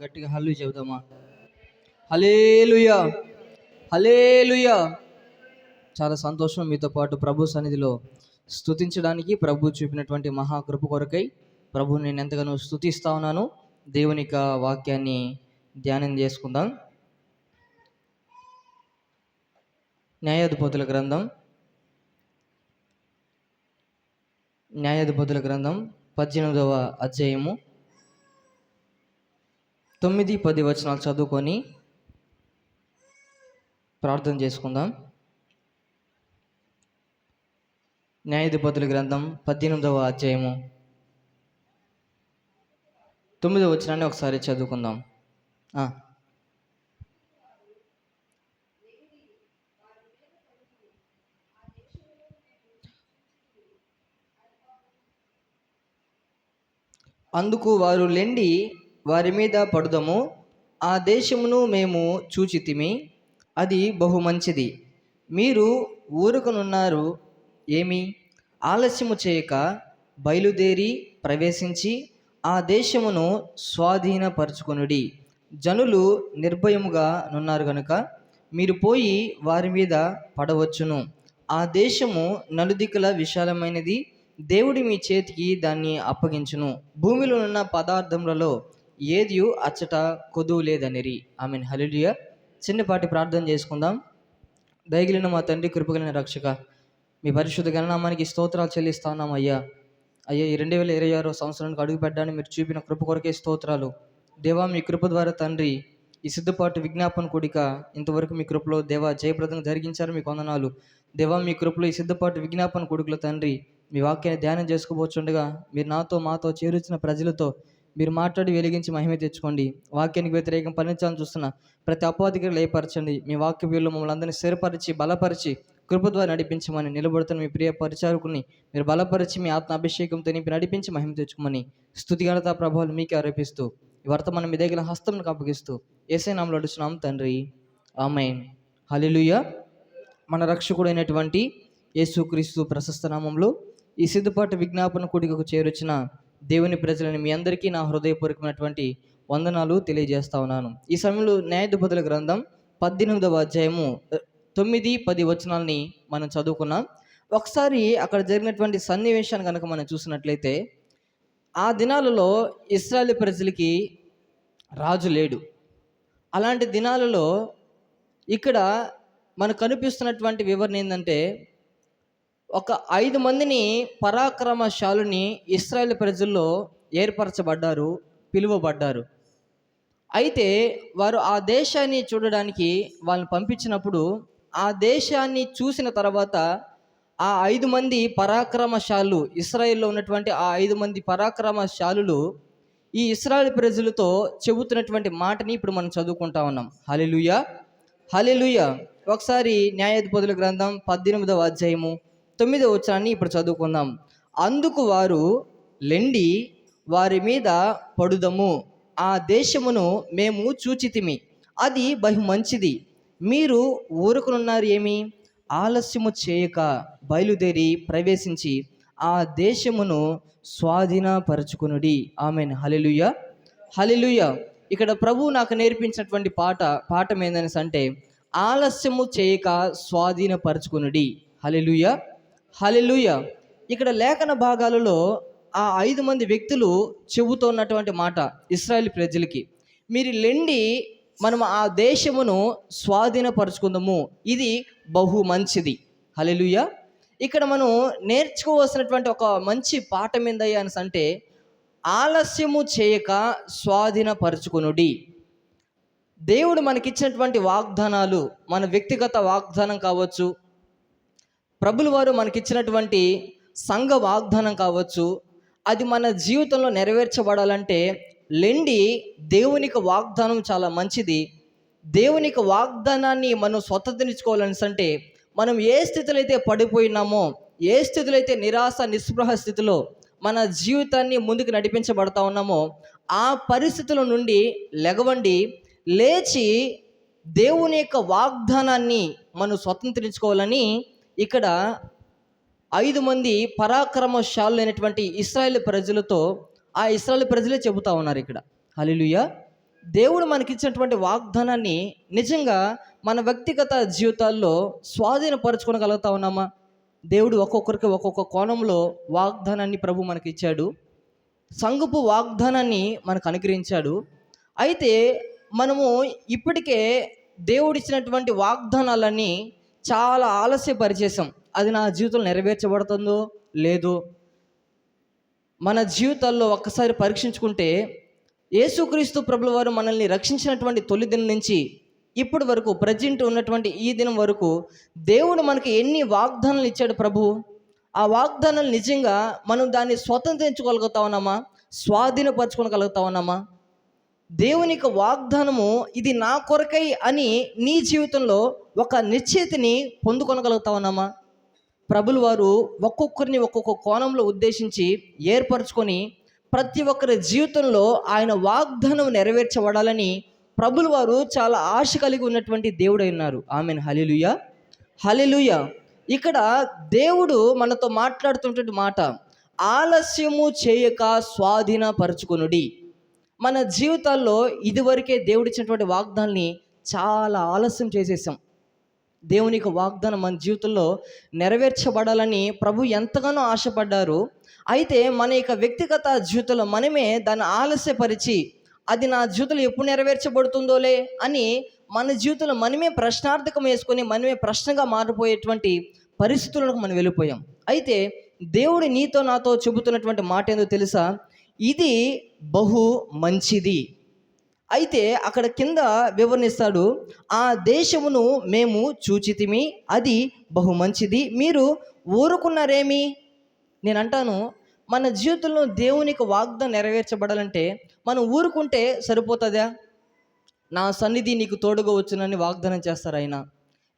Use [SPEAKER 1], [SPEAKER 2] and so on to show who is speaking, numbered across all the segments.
[SPEAKER 1] గట్టిగా హల్లు చెబుదామా? హల్లెలూయా, హల్లెలూయా. చాలా సంతోషం మీతో పాటు ప్రభు సన్నిధిలో స్తుతించడానికి, ప్రభు చూపినటువంటి మహాకృప కొరకై ప్రభు నేను ఎంతగానో స్తుతిస్తా ఉన్నాను. దేవుని యొక్క వాక్యాన్ని ధ్యానం చేసుకుందాం. న్యాయాధిపతుల గ్రంథం 18వ అధ్యాయము 9-10 వచనాలు చదువుకొని ప్రార్థన చేసుకుందాం. న్యాయాధిపతుల గ్రంథం 18వ అధ్యాయము 9వ వచనాన్ని ఒకసారి చదువుకుందాం. అందుకు వారు లెండి వారి మీద పడుదము, ఆ దేశమును మేము చూచితిమి, అది బహు మంచిది. మీరు ఊరుకనున్నారు ఏమి? ఆలస్యము చేయక బయలుదేరి ప్రవేశించి ఆ దేశమును స్వాధీనపరచుకొనుడి. జనులు నిర్భయముగా నున్నారు గనుక మీరు పోయి వారి మీద పడవచ్చును. ఆ దేశము నలుదిక్కుల విశాలమైనది, దేవుడి మీ చేతికి దాన్ని అప్పగించును. భూమిలో ఉన్న పదార్థములలో ఏది అచ్చట కొదువు లేదనిరి. ఆమేన్, హల్లెలూయా. చిన్నపాటి ప్రార్థన చేసుకుందాం. దయగలిగిన మా తండ్రి, కృపగలిగిన రక్షక, మీ పరిశుద్ధ గణనామానికి స్తోత్రాలు చెల్లిస్తా ఉన్నాం అయ్యా. ఈ 2026 సంవత్సరానికి అడుగు పెట్టడానికి మీరు చూపిన కృప కొరకే స్తోత్రాలు దేవా. మీ కృప ద్వారా తండ్రి ఈ సిద్ధపాటు విజ్ఞాపన కూడిక ఇంతవరకు మీ కృపలో దేవా జయప్రదంగా జరిగించారు. మీకు వందనాలు దేవా. మీ కృపలో ఈ సిద్ధపాటు విజ్ఞాపన కూడికలో తండ్రి మీ వాక్యాన్ని ధ్యానం చేసుకోబోతుండగా మీరు మాతో చేరుచిన ప్రజలతో మీరు మాట్లాడి వెలిగించి మహిమ తెచ్చుకోండి. వాక్యానికి వ్యతిరేకం పనిచాలని చూస్తున్న ప్రతి అపవాదికి లయపరచండి. మీ వాక్య వీళ్ళు మమ్మల్ని అందరినీ స్థిరపరిచి బలపరిచి కృప ద్వారా నడిపించమని, నిలబడుతున్న మీ ప్రియ పరిచారకుని మీరు బలపరిచి మీ ఆత్మ అభిషేకంతో నింపి నడిపించి మహిమ తెచ్చుకోమని స్తుతిఘనత ప్రభావాలు మీకే ఆరోపిస్తూ ఈ వర్తమానం మీ దగ్గర హస్తంకు అప్పగిస్తూ యేసయ్య నామములో అడుగుచున్నాం తండ్రి, ఆమేన్, హల్లెలూయా. మన రక్షకుడైనటువంటి యేసుక్రీస్తు ప్రశస్త నామంలో ఈ సిద్ధపాటు విజ్ఞాపన కూడికకు చేరొచ్చిన దేవుని ప్రజలని మీ అందరికీ నా హృదయపూర్వకమైనటువంటి వందనాలు తెలియజేస్తా ఉన్నాను. ఈ సమయంలో న్యాయాధిపతుల గ్రంథం 18వ అధ్యాయము 9-10 వచనాలని మనం చదువుకున్నాం. ఒకసారి అక్కడ జరిగినటువంటి సన్నివేశాన్ని కనుక మనం చూసినట్లయితే, ఆ దినాలలో ఇశ్రాయేలు ప్రజలకి రాజు లేడు. అలాంటి దినాలలో ఇక్కడ మనకు కనిపిస్తున్నటువంటి వివరణ ఏంటంటే, ఒక 5 మందిని పరాక్రమశాలుని ఇశ్రాయేలు ప్రజల్లో ఏర్పరచబడ్డారు, పిలువబడ్డారు. అయితే వారు ఆ దేశాన్ని చూడడానికి వాళ్ళని పంపించినప్పుడు ఆ దేశాన్ని చూసిన తర్వాత ఆ 5 మంది పరాక్రమశాలు, ఇశ్రాయేల్లో ఉన్నటువంటి ఆ 5 మంది పరాక్రమశాలులు ఈ ఇశ్రాయేలు ప్రజలతో చెబుతున్నటువంటి మాటని ఇప్పుడు మనం చదువుకుంటా ఉన్నాం. హల్లెలూయా, హల్లెలూయా. ఒకసారి న్యాయాధిపతుల గ్రంథం 18వ అధ్యాయము 9వ వచనాన్ని ఇప్పుడు చదువుకుందాం. అందుకు వారు లెండి వారి మీద పడుదము, ఆ దేశమును మేము చూచితిమి, అది బహు మంచిది. మీరు ఊరుకునున్నారు ఏమి? ఆలస్యము చేయక బయలుదేరి ప్రవేశించి ఆ దేశమును స్వాధీనపరచుకొనుడి. ఆమేన్, హల్లెలూయా, హల్లెలూయా. ఇక్కడ ప్రభువు నాకు నేర్పించినటువంటి పాఠం ఏందని అంటే, ఆలస్యము చేయక స్వాధీనపరచుకొనుడి. హల్లెలూయా, హల్లెలూయా. ఇక్కడ లేఖన భాగాలలో ఆ 5 మంది వ్యక్తులు చెబుతున్నటువంటి మాట ఇశ్రాయేలు ప్రజలకి, మీరు లెండి మనం ఆ దేశమును స్వాధీనపరచుకుందాము, ఇది బహు మంచిది. హల్లెలూయా. ఇక్కడ మనం నేర్చుకోవాల్సినటువంటి ఒక మంచి పాఠం ఏందయ్యా అని అంటే, ఆలస్యము చేయక స్వాధీనపరచుకొనుడి. దేవుడు మనకిచ్చినటువంటి వాగ్దానాలు, మన వ్యక్తిగత వాగ్దానం కావచ్చు, ప్రభుల వారు మనకిచ్చినటువంటి సంఘ వాగ్దానం కావచ్చు, అది మన జీవితంలో నెరవేర్చబడాలంటే లెండి దేవునికి వాగ్దానం చాలా మంచిది. దేవునికి వాగ్దానాన్ని మనం స్వతంత్రించుకోవాలని అంటే, మనం ఏ స్థితిలో అయితే పడిపోయినామో, ఏ స్థితిలో అయితే నిరాశ నిస్పృహ స్థితిలో మన జీవితాన్ని ముందుకు నడిపించబడతా ఉన్నామో, ఆ పరిస్థితుల నుండి లెగవండి, లేచి దేవుని యొక్క వాగ్దానాన్ని మనం స్వతంత్రించుకోవాలని ఇక్కడ 5 మంది పరాక్రమశాలులైనటువంటి ఇశ్రాయేలు ప్రజలతో ఆ ఇశ్రాయేలు ప్రజలే చెబుతా ఉన్నారు ఇక్కడ. హల్లెలూయా. దేవుడు మనకిచ్చినటువంటి వాగ్దానాన్ని నిజంగా మన వ్యక్తిగత జీవితాల్లో స్వాధీనపరచుకోగలుగుతా ఉన్నామా? దేవుడు ఒక్కొక్కరికి ఒక్కొక్క కోణంలో వాగ్దానాన్ని ప్రభు మనకి ఇచ్చాడు. సంఘపు వాగ్దానాన్ని మనకు అనుగ్రహించాడు. అయితే మనము ఇప్పటికే దేవుడిచ్చినటువంటి వాగ్దానాలన్నీ చాలా ఆలస్యపరిచేసాం. అది నా జీవితంలో నెరవేర్చబడుతుందో లేదో మన జీవితాల్లో ఒక్కసారి పరీక్షించుకుంటే, యేసుక్రీస్తు ప్రభుల వారు మనల్ని రక్షించినటువంటి తొలి దినం నుంచి ఇప్పటి వరకు ప్రజెంట్ ఉన్నటువంటి ఈ దినం వరకు దేవుడు మనకి ఎన్ని వాగ్దానాలు ఇచ్చాడు ప్రభు. ఆ వాగ్దానాలు నిజంగా మనం దాన్ని స్వతంత్రించుకోగలుగుతా ఉన్నామా? స్వాధీనపరచుకోగలుగుతా ఉన్నామా? దేవుని యొక్క వాగ్దానము ఇది నా కొరకై అని నీ జీవితంలో ఒక నిశ్చయితని పొందుకొనగలుగుతా ఉన్నామా? ప్రభులు వారు ఒక్కొక్కరిని ఒక్కొక్క కోణంలో ఉద్దేశించి ఏర్పరచుకొని ప్రతి ఒక్కరి జీవితంలో ఆయన వాగ్దానం నెరవేర్చబడాలని ప్రభులు వారు చాలా ఆశ కలిగి ఉన్నటువంటి దేవుడై ఉన్నారు. ఆమెన్. హల్లెలూయా, హల్లెలూయా. ఇక్కడ దేవుడు మనతో మాట్లాడుతున్నటువంటి మాట, ఆలస్యము చేయక స్వాధీనపరచుకొనుడి. మన జీవితాల్లో ఇదివరకే దేవుడిచ్చినటువంటి వాగ్దానాన్ని చాలా ఆలస్యం చేసేసాం. దేవుని యొక్క వాగ్దానం మన జీవితంలో నెరవేర్చబడాలని ప్రభు ఎంతగానో ఆశపడ్డారు. అయితే మన యొక్క వ్యక్తిగత జీవితంలో మనమే దాన్ని ఆలస్యపరిచి అది నా జీవితంలో ఎప్పుడు నెరవేర్చబడుతుందోలే అని మన జీవితంలో మనమే ప్రశ్నార్థకం వేసుకొని మనమే ప్రశ్నగా మారిపోయేటువంటి పరిస్థితులకు మనం వెళ్ళిపోయాం. అయితే దేవుడు నీతో నాతో చెబుతున్నటువంటి మాట ఏందో తెలుసా? ఇది బహు మంచిది. అయితే అక్కడ కింద వివరణిస్తాడు, ఆ దేశమును మేము చూచితిమి, అది బహు మంచిది, మీరు ఊరుకున్నారేమి? నేను అంటాను, మన జీవితంలో దేవునికి వాగ్దానం నెరవేర్చబడాలంటే మనం ఊరుకుంటే సరిపోతుందా? నా సన్నిధి నీకు తోడుగా వచ్చునని వాగ్దానం చేస్తారు ఆయన.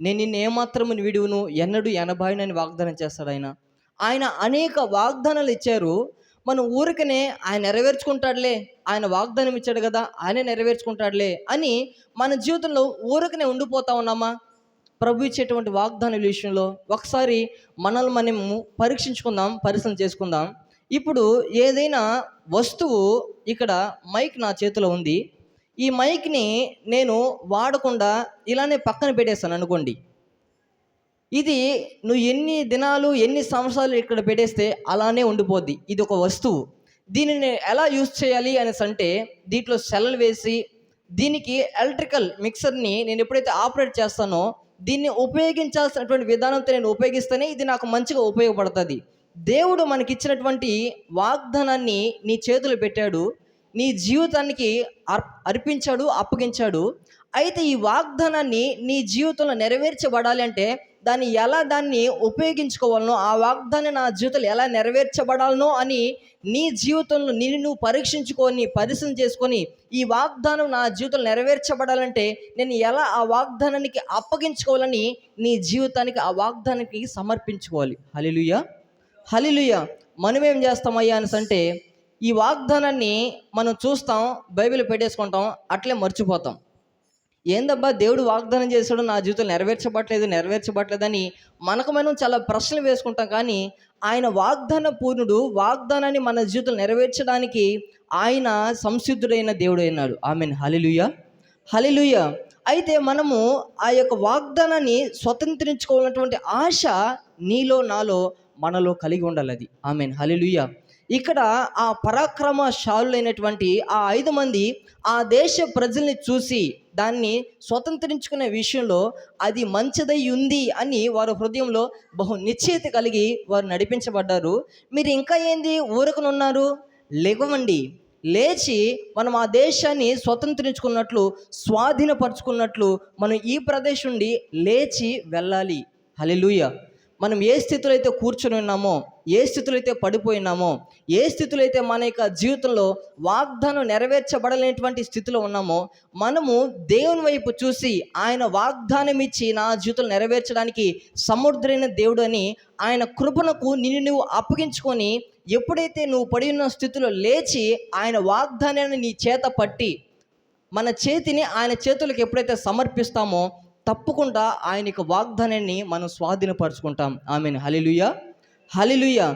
[SPEAKER 1] నేను నిన్ను ఏమాత్రము విడువను, ఎన్నడూ ఎనబాయనని వాగ్దానం చేస్తాడు ఆయన. ఆయన అనేక వాగ్దానాలు ఇచ్చారు. మనం ఊరికనే ఆయన నెరవేర్చుకుంటాడులే, ఆయన వాగ్దానం ఇచ్చాడు కదా, ఆయనే నెరవేర్చుకుంటాడులే అని మన జీవితంలో ఊరికనే ఉండిపోతా ఉన్నామా? ప్రభు ఇచ్చేటువంటి వాగ్దానాల విషయంలో ఒకసారి మనల్ని మనము పరీక్షించుకుందాం, పరిశీలన చేసుకుందాం. ఇప్పుడు ఏదైనా వస్తువు, ఇక్కడ మైక్ నా చేతిలో ఉంది, ఈ మైక్ని నేను వాడకుండా ఇలానే పక్కన పెట్టేస్తాను అనుకోండి. ఇది నువ్వు ఎన్ని దినాలు ఎన్ని సంవత్సరాలు ఇక్కడ పెట్టేస్తే అలానే ఉండిపోద్ది. ఇది ఒక వస్తువు. దీనిని ఎలా యూజ్ చేయాలి అనేసి అంటే, దీంట్లో సెల్లు వేసి దీనికి ఎలక్ట్రికల్ మిక్సర్ని నేను ఎప్పుడైతే ఆపరేట్ చేస్తానో దీన్ని ఉపయోగించాల్సినటువంటి విధానంతో నేను ఉపయోగిస్తేనే ఇది నాకు మంచిగా ఉపయోగపడుతుంది. దేవుడు మనకిచ్చినటువంటి వాగ్దానాన్ని నీ చేతులు పెట్టాడు, నీ జీవితానికి అర్పించాడు, అప్పగించాడు. అయితే ఈ వాగ్దానాన్ని నీ జీవితంలో నెరవేర్చబడాలి అంటే దాన్ని ఉపయోగించుకోవాలనో, ఆ వాగ్దానం నా జీవితంలో ఎలా నెరవేర్చబడాలనో అని నీ జీవితంలో నిన్ను పరీక్షించుకొని పరిశీలన చేసుకొని, ఈ వాగ్దానం నా జీవితంలో నెరవేర్చబడాలంటే నేను ఎలా ఆ వాగ్దానానికి అప్పగించుకోవాలని నీ జీవితానికి ఆ వాగ్దానానికి సమర్పించుకోవాలి. హల్లెలూయా, హల్లెలూయా. మనం ఏం చేస్తామయ్యా అనేసి అంటే, ఈ వాగ్దానాన్ని మనం చూస్తాం, బైబిల్ పెట్టేసుకుంటాం, అట్లే మర్చిపోతాం. ఏందబ్బా దేవుడు వాగ్దానం చేశాడు, నా జీవితం నెరవేర్చబట్టలేదని మనకు మనం చాలా ప్రశ్నలు వేసుకుంటాం. కానీ ఆయన వాగ్దాన పూర్ణుడు, వాగ్దానాన్ని మన జీవితం నెరవేర్చడానికి ఆయన సంసిద్ధుడైన దేవుడు అయినాడు. ఆమెన్. హల్లెలూయా, హల్లెలూయా. అయితే మనము ఆ యొక్క వాగ్దానాన్ని స్వతంత్రించుకోవాలన్నటువంటి ఆశ నీలో, నాలో, మనలో కలిగి ఉండాలి. అది ఆమెన్. హల్లెలూయా. ఇక్కడ ఆ పరాక్రమశాలులైనటువంటి ఆ 5 మంది ఆ దేశ ప్రజల్ని చూసి దాన్ని స్వతంత్రించుకునే విషయంలో అది మంచిదై ఉంది అని వారి హృదయంలో బహు నిశ్చయిత కలిగి వారు నడిపించబడ్డారు. మీరు ఇంకా ఏంది ఊరకనున్నారు? లెగవండి, లేచి మనం ఆ దేశాన్ని స్వతంత్రించుకున్నట్లు, స్వాధీనపరుచుకున్నట్లు మనం ఈ ప్రదేశం నుండి లేచి వెళ్ళాలి. హల్లెలూయా. మనం ఏ స్థితిలో అయితే కూర్చొని ఉన్నామో, ఏ స్థితిలో అయితే పడిపోయినామో, ఏ స్థితిలో అయితే మన యొక్క జీవితంలో వాగ్దానం నెరవేర్చబడలేనటువంటి స్థితిలో ఉన్నామో, మనము దేవుని వైపు చూసి ఆయన వాగ్దానం ఇచ్చి నా జీవితం నెరవేర్చడానికి సమర్థుడైన దేవుడు అని ఆయన కృపణకు నిన్ను నువ్వు అప్పగించుకొని, ఎప్పుడైతే నువ్వు పడి ఉన్న స్థితిలో లేచి ఆయన వాగ్దానాన్ని నీ చేత పట్టి మన చేతిని ఆయన చేతులకు ఎప్పుడైతే సమర్పిస్తామో తప్పకుండా ఆయన యొక్క వాగ్దానాన్ని మనం స్వాధీనపరచుకుంటాం. ఆమెన్. హల్లెలూయా, హల్లెలూయా.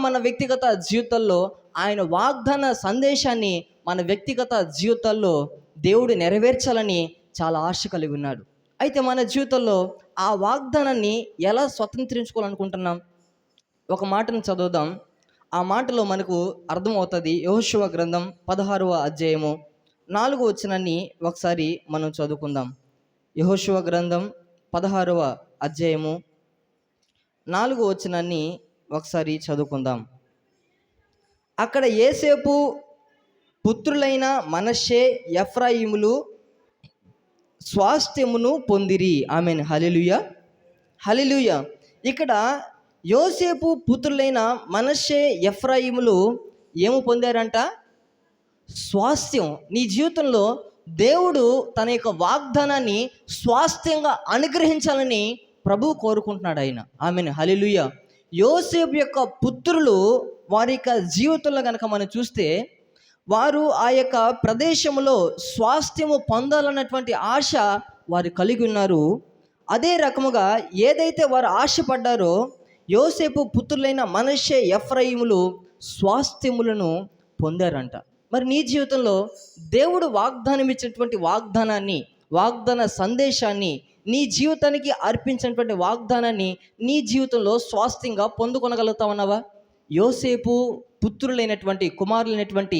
[SPEAKER 1] మన వ్యక్తిగత జీవితాల్లో ఆయన వాగ్దాన సందేశాన్ని మన వ్యక్తిగత జీవితాల్లో దేవుడు నెరవేర్చాలని చాలా ఆశ కలిగి ఉన్నాడు. అయితే మన జీవితంలో ఆ వాగ్దానాన్ని ఎలా స్వతంత్రించుకోవాలనుకుంటున్నాం? ఒక మాటను చదువుదాం. ఆ మాటలో మనకు అర్థమవుతుంది. యెహోషువ గ్రంథం 16వ అధ్యాయము 4వ వచనాన్ని ఒకసారి మనం చదువుకుందాం. యెహోషువ గ్రంథం 16వ అధ్యాయము 4వ వచనాన్ని ఒకసారి చదువుకుందాం. అక్కడ యోసేపు పుత్రులైన మనష్షే, ఎఫ్రాయిములు స్వాస్థ్యమును పొందిరి. ఆమేన్. హల్లెలూయా, హల్లెలూయా. ఇక్కడ యోసేపు పుత్రులైన మనష్షే, ఎఫ్రాయిములు ఏమి పొందారంట? స్వాస్థ్యం. నీ జీవితంలో దేవుడు తన యొక్క వాగ్దానాన్ని స్వాస్థ్యంగా అనుగ్రహించాలని ప్రభువు కోరుకుంటున్నాడు ఆయన. ఆమేన్. హల్లెలూయా. యోసేపు యొక్క పుత్రులు వారి యొక్క జీవితంలో కనుక మనం చూస్తే, వారు ఆ యొక్క ప్రదేశంలో స్వాస్థ్యము పొందాలన్నటువంటి ఆశ వారు కలిగి ఉన్నారు. అదే రకముగా ఏదైతే వారు ఆశపడ్డారో, యోసేపు పుత్రులైన మనష్షే, ఎఫ్రాయిములు స్వాస్థ్యములను పొందారంట. మరి నీ జీవితంలో దేవుడు వాగ్దానం ఇచ్చినటువంటి వాగ్దానాన్ని, వాగ్దాన సందేశాన్ని, నీ జీవితానికి అర్పించినటువంటి వాగ్దానాన్ని నీ జీవితంలో స్వాస్థ్యంగా పొందుకొనగలుగుతా ఉన్నావా? యోసేపు పుత్రులైనటువంటి కుమారులైనటువంటి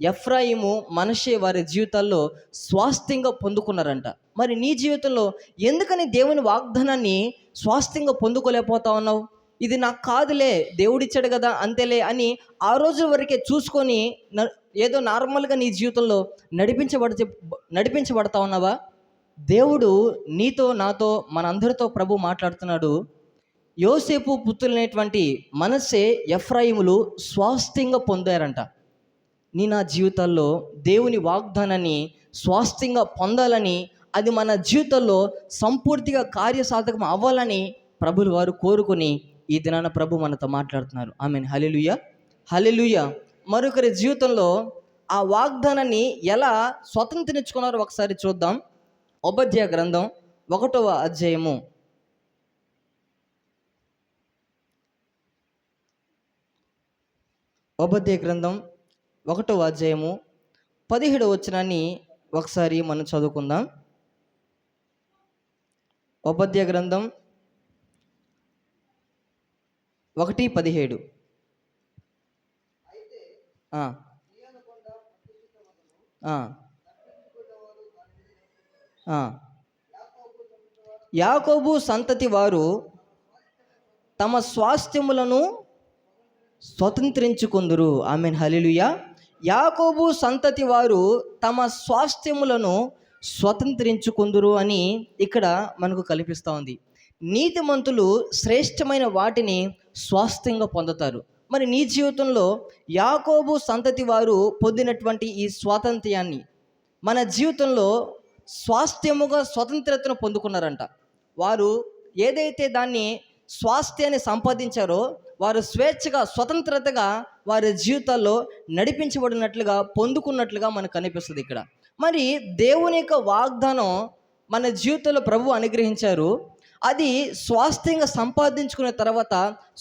[SPEAKER 1] ఎఫ్రాయిము, మనష్షే వారి జీవితాల్లో స్వాస్థ్యంగా పొందుకున్నారంట. మరి నీ జీవితంలో ఎందుకని దేవుని వాగ్దానాన్ని స్వాస్థ్యంగా పొందుకోలేకపోతా ఉన్నావు? ఇది నాకు కాదులే, దేవుడిచ్చాడు కదా అంతేలే అని ఆ రోజు వరకే చూసుకొని ఏదో నార్మల్గా నీ జీవితంలో నడిపించబడతా ఉన్నావా? దేవుడు నీతో, నాతో, మనందరితో ప్రభు మాట్లాడుతున్నాడు. యోసేపు పుత్రులైనటువంటి మనష్షే, ఎఫ్రాయిములు స్వాస్థ్యంగా పొందారంట. నా జీవితాల్లో దేవుని వాగ్దానాన్ని స్వాస్థ్యంగా పొందాలని, అది మన జీవితంలో సంపూర్తిగా కార్యసాధకం అవ్వాలని ప్రభులు వారు కోరుకొని ఈ దినాన ప్రభు మనతో మాట్లాడుతున్నారు. ఆమేన్. హల్లెలూయా, హల్లెలూయా. మరొకరి జీవితంలో ఆ వాగ్దానాన్ని ఎలా స్వతంత్రించుకున్నారో ఒకసారి చూద్దాం. ఓబద్య గ్రంథం 1వ అధ్యాయము 17వ వచనాన్ని ఒకసారి మనం చదువుకుందాం. ఓబద్య గ్రంథం 1:17. యాకోబు సంతతి వారు తమ స్వాస్థ్యములను స్వతంత్రించుకొందురు. ఆమేన్. హల్లెలూయా. యాకోబు సంతతి వారు తమ స్వాస్థ్యములను స్వతంత్రించుకొందురు అని ఇక్కడ మనకు కనిపిస్తూ ఉంది. నీతిమంతులు శ్రేష్టమైన వాటిని స్వాస్థ్యంగా పొందుతారు. మరి నీ జీవితంలో యాకోబు సంతతి వారు పొందినటువంటి ఈ స్వాతంత్ర్యాన్ని మన జీవితంలో స్వాస్థ్యముగా స్వతంత్రతను పొందుకున్నారంట. వారు ఏదైతే దాన్ని స్వాస్థ్యాన్ని సంపాదించారో, వారు స్వేచ్ఛగా, స్వతంత్రతగా వారి జీవితాల్లో నడిపించబడినట్లుగా, పొందుకున్నట్లుగా మనకు కనిపిస్తుంది ఇక్కడ. మరి దేవుని యొక్క వాగ్దానం మన జీవితంలో ప్రభు అనుగ్రహించారు. అది స్వాస్థ్యంగా సంపాదించుకున్న తర్వాత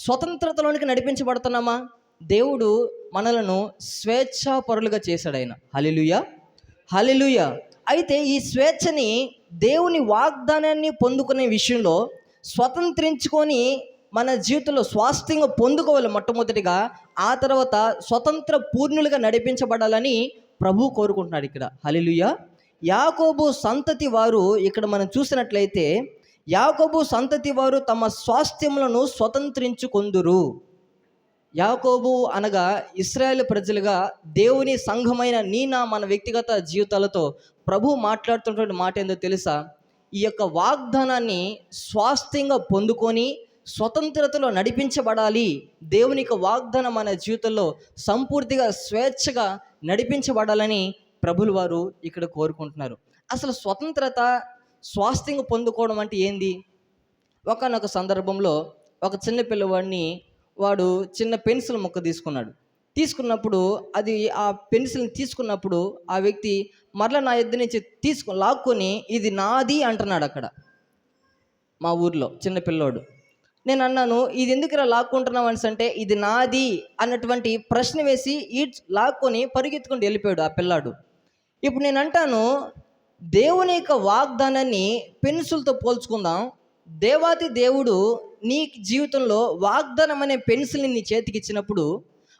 [SPEAKER 1] స్వతంత్రతలోనికి నడిపించబడుతున్నామా? దేవుడు మనలను స్వేచ్ఛాపరులుగా చేశాడు ఆయన. హల్లెలూయా, హల్లెలూయా. అయితే ఈ స్వేచ్ఛని, దేవుని వాగ్దానాన్ని పొందుకునే విషయంలో స్వతంత్రించుకొని మన జీవితంలో స్వాస్థ్యంగా పొందుకోవాలి మొట్టమొదటిగా. ఆ తర్వాత స్వతంత్ర పూర్ణులుగా నడిపించబడాలని ప్రభు కోరుకుంటున్నాడు ఇక్కడ. హల్లెలూయా. యాకోబు సంతతి వారు ఇక్కడ మనం చూసినట్లయితే, యాకోబు సంతతి వారు తమ స్వాస్థ్యములను స్వతంత్రించుకొందురు. యాకోబు అనగా ఇశ్రాయేలు ప్రజలుగా దేవుని సంఘమైన మన వ్యక్తిగత జీవితాలతో ప్రభు మాట్లాడుతున్నటువంటి మాట ఏందో తెలుసా? ఈ యొక్క వాగ్దానాన్ని స్వాస్థ్యంగా పొందుకొని స్వతంత్రతలో నడిపించబడాలి. దేవుని యొక్క వాగ్దానం మన జీవితంలో సంపూర్తిగా స్వేచ్ఛగా నడిపించబడాలని ప్రభులు వారు ఇక్కడ కోరుకుంటున్నారు. అసలు స్వతంత్రత, స్వాస్థ్యంగా పొందుకోవడం అంటే ఏంది? ఒకనొక సందర్భంలో ఒక చిన్న పిల్లవాడిని, వాడు చిన్న పెన్సిల్ ముక్క తీసుకున్నప్పుడు అది ఆ పెన్సిల్ని తీసుకున్నప్పుడు ఆ వ్యక్తి మరలా నా ఎద్దు నుంచి లాక్కొని ఇది నాది అంటున్నాడు. అక్కడ మా ఊర్లో చిన్న పిల్లోడు. నేను అన్నాను, ఇది ఎందుకు ఇలా లాక్కుంటున్నావు అనేసి అంటే, ఇది నాది అన్నటువంటి ప్రశ్న వేసి లాక్కొని పరిగెత్తుకుంటూ వెళ్ళిపోయాడు ఆ పిల్లాడు. ఇప్పుడు నేను అంటాను, దేవుని యొక్క వాగ్దానాన్ని పెన్సిల్తో పోల్చుకుందాం. దేవాతి దేవుడు నీ జీవితంలో వాగ్దానం అనే పెన్సిల్ని నీ చేతికి ఇచ్చినప్పుడు,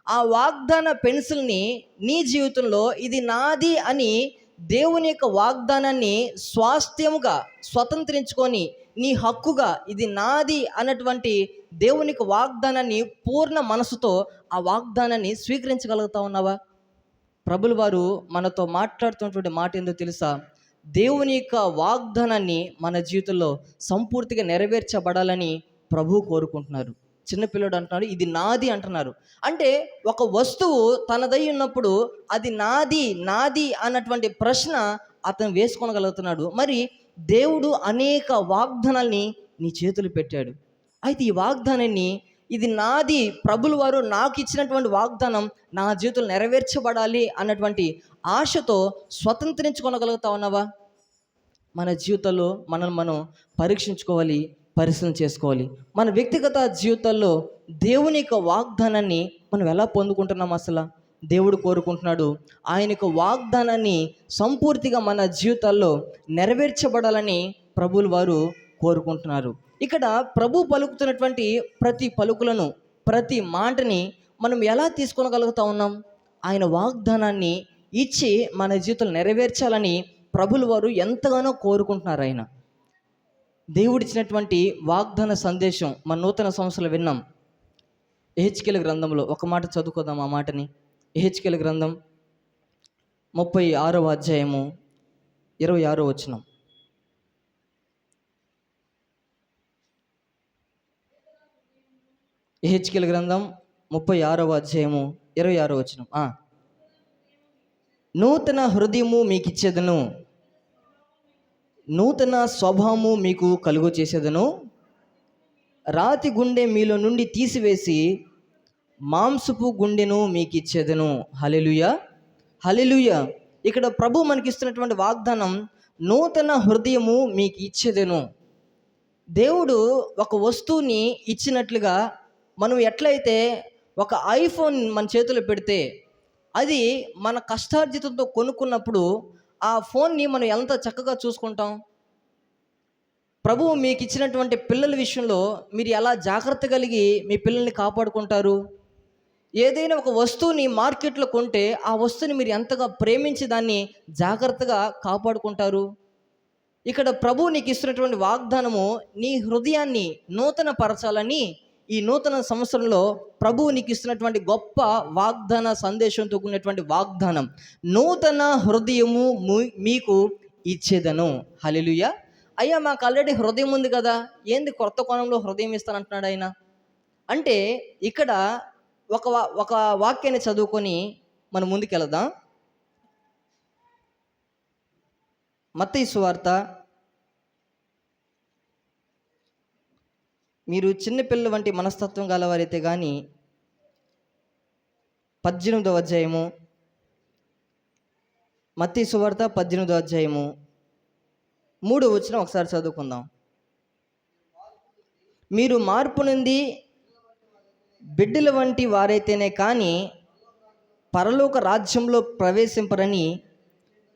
[SPEAKER 1] ఆ వాగ్దాన పెన్సిల్ని నీ జీవితంలో ఇది నాది అని దేవుని యొక్క వాగ్దానాన్ని స్వాస్థ్యముగా స్వతంత్రించుకొని నీ హక్కుగా ఇది నాది అన్నటువంటి దేవునికి వాగ్దానాన్ని పూర్ణ మనసుతో ఆ వాగ్దానాన్ని స్వీకరించగలుగుతా ఉన్నావా? ప్రభులు వారు మనతో మాట్లాడుతున్నటువంటి మాట ఏందో తెలుసా? దేవుని యొక్క వాగ్దానాన్ని మన జీవితంలో సంపూర్తిగా నెరవేర్చబడాలని ప్రభు కోరుకుంటున్నారు. చిన్నపిల్లడు అంటున్నాడు, ఇది నాది అంటున్నారు. అంటే ఒక వస్తువు తనదై ఉన్నప్పుడు అది నాది నాది అన్నటువంటి ప్రశ్న అతను వేసుకోగలుగుతున్నాడు. మరి దేవుడు అనేక వాగ్దానాల్ని నీ చేతులు పెట్టాడు. అయితే ఈ వాగ్దానాన్ని ఇది నాది, ప్రభులు వారు నాకు ఇచ్చినటువంటి వాగ్దానం నా జీవితంలో నెరవేర్చబడాలి అన్నటువంటి ఆశతో స్వతంత్రించుకోగలుగుతా ఉన్నావా? మన జీవితంలో మనం పరీక్షించుకోవాలి, పరిశీలన చేసుకోవాలి. మన వ్యక్తిగత జీవితాల్లో దేవుని యొక్క వాగ్దానాన్ని మనం ఎలా పొందుకుంటున్నాం? అసలు దేవుడు కోరుకుంటున్నాడు ఆయన యొక్క వాగ్దానాన్ని సంపూర్తిగా మన జీవితాల్లో నెరవేర్చబడాలని ప్రభువులు వారు కోరుకుంటున్నారు. ఇక్కడ ప్రభు పలుకుతున్నటువంటి ప్రతి పలుకులను, ప్రతి మాటని మనం ఎలా తీసుకోగలుగుతా ఉన్నాం? ఆయన వాగ్దానాన్ని ఇచ్చి మన జీవితంలో నెరవేర్చాలని ప్రభులు వారు ఎంతగానో కోరుకుంటున్నారు. ఆయన దేవుడిచ్చినటువంటి వాగ్దాన సందేశం మన నూతన సంవత్సరంలో విన్నాం. యెహెజ్కేలు గ్రంథంలో ఒక మాట చదువుకుందాం. ఆ మాటని యెహెజ్కేలు గ్రంథం 36వ అధ్యాయము 26వ వచనం. యెహెజ్కేలు గ్రంథం 36వ అధ్యాయము 26వ వచనం. నూతన హృదయము మీకు ఇచ్చేదను, నూతన స్వభావము మీకు కలుగు చేసేదను, రాతి గుండె మీలో నుండి తీసివేసి మాంసపు గుండెను మీకు ఇచ్చేదను. హల్లెలూయా, హల్లెలూయా. ఇక్కడ ప్రభు మనకిస్తున్నటువంటి వాగ్దానం, నూతన హృదయము మీకు ఇచ్చేదను. దేవుడు ఒక వస్తువుని ఇచ్చినట్లుగా మనం ఎట్లయితే ఒక ఐఫోన్ మన చేతిలో పెడితే అది మన కష్టార్జితంతో కొనుక్కున్నప్పుడు ఆ ఫోన్ని మనం ఎంత చక్కగా చూసుకుంటాం? ప్రభువు మీకు ఇచ్చినటువంటి పిల్లల విషయంలో మీరు ఎలా జాగ్రత్త కలిగి మీ పిల్లల్ని కాపాడుకుంటారు? ఏదైనా ఒక వస్తువుని మార్కెట్లో కొంటే ఆ వస్తువుని మీరు ఎంతగా ప్రేమించి దాన్ని జాగ్రత్తగా కాపాడుకుంటారు? ఇక్కడ ప్రభువు నీకు ఇస్తున్నటువంటి వాగ్దానము నీ హృదయాన్ని నూతన పరచాలని ఈ నూతన సంవత్సరంలో ప్రభువు నీకు ఇస్తున్నటువంటి గొప్ప వాగ్దాన సందేశంతో కూడినటువంటి వాగ్దానం, నూతన హృదయము మీకు ఇచ్చేదను. హల్లెలూయా. అయ్యా, మాకు ఆల్రెడీ హృదయం ఉంది కదా, ఏంది కొత్త కోణంలో హృదయం ఇస్తానంటున్నాడు ఆయన? అంటే ఇక్కడ ఒక వాక్యాన్ని చదువుకొని మనం ముందుకెళ్దాం. మత్తయి సువార్త, మీరు చిన్నపిల్లల వంటి మనస్తత్వం గలవారైతే కానీ 18వ అధ్యాయము, మత్తయి సువార్త 18వ అధ్యాయము 3వ వచనం ఒకసారి చదువుకుందాం. మీరు మార్పు నుండి బిడ్డల వంటి వారైతేనే కానీ పరలోక రాజ్యంలో ప్రవేశింపరని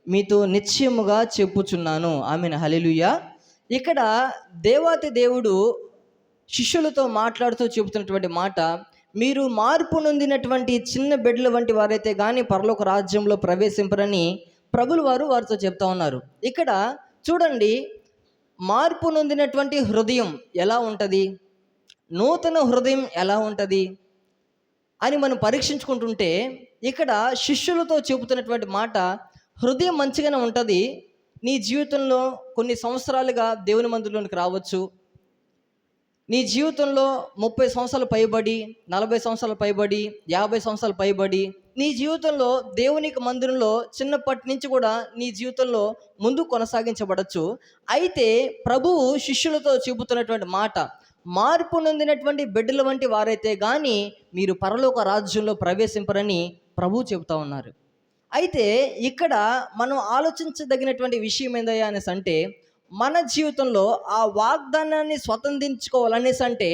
[SPEAKER 1] మీతో నిశ్చయముగా చెప్పుచున్నాను. ఆమేన్, హల్లెలూయా. ఇక్కడ దేవాతి దేవుడు శిష్యులతో మాట్లాడుతూ చెబుతున్నటువంటి మాట, మీరు మార్పు నొందినటువంటి చిన్న బిడ్డల వంటి వారైతే కానీ పరలోక రాజ్యంలో ప్రవేశింపరని ప్రభులు వారు వారితో చెప్తా ఉన్నారు. ఇక్కడ చూడండి, మార్పు నొందినటువంటి హృదయం ఎలా ఉంటుంది, నూతన హృదయం ఎలా ఉంటుంది అని మనం పరీక్షించుకుంటుంటే ఇక్కడ శిష్యులతో చెబుతున్నటువంటి మాట, హృదయం మంచిగానే ఉంటుంది. నీ జీవితంలో కొన్ని సంవత్సరాలుగా దేవుని మందిరంలోనికి రావచ్చు. నీ జీవితంలో 30 సంవత్సరాలు పైబడి, 40 సంవత్సరాలు పైబడి, 50 సంవత్సరాలు పైబడి నీ జీవితంలో దేవునికి మందిరంలో చిన్నప్పటి నుంచి కూడా నీ జీవితంలో ముందు కొనసాగించబడచ్చు. అయితే ప్రభువు శిష్యులతో చెబుతున్నటువంటి మాట, మార్పు నొందినటువంటి బిడ్డల వంటి వారైతే కానీ మీరు పరలోక రాజ్యంలో ప్రవేశింపరని ప్రభువు చెబుతా ఉన్నారు. అయితే ఇక్కడ మనం ఆలోచించదగినటువంటి విషయం ఏందయ్యా అనేసి అంటే, మన జీవితంలో ఆ వాగ్దానాన్ని స్వతంత్రించుకోవాలనేసి అంటే,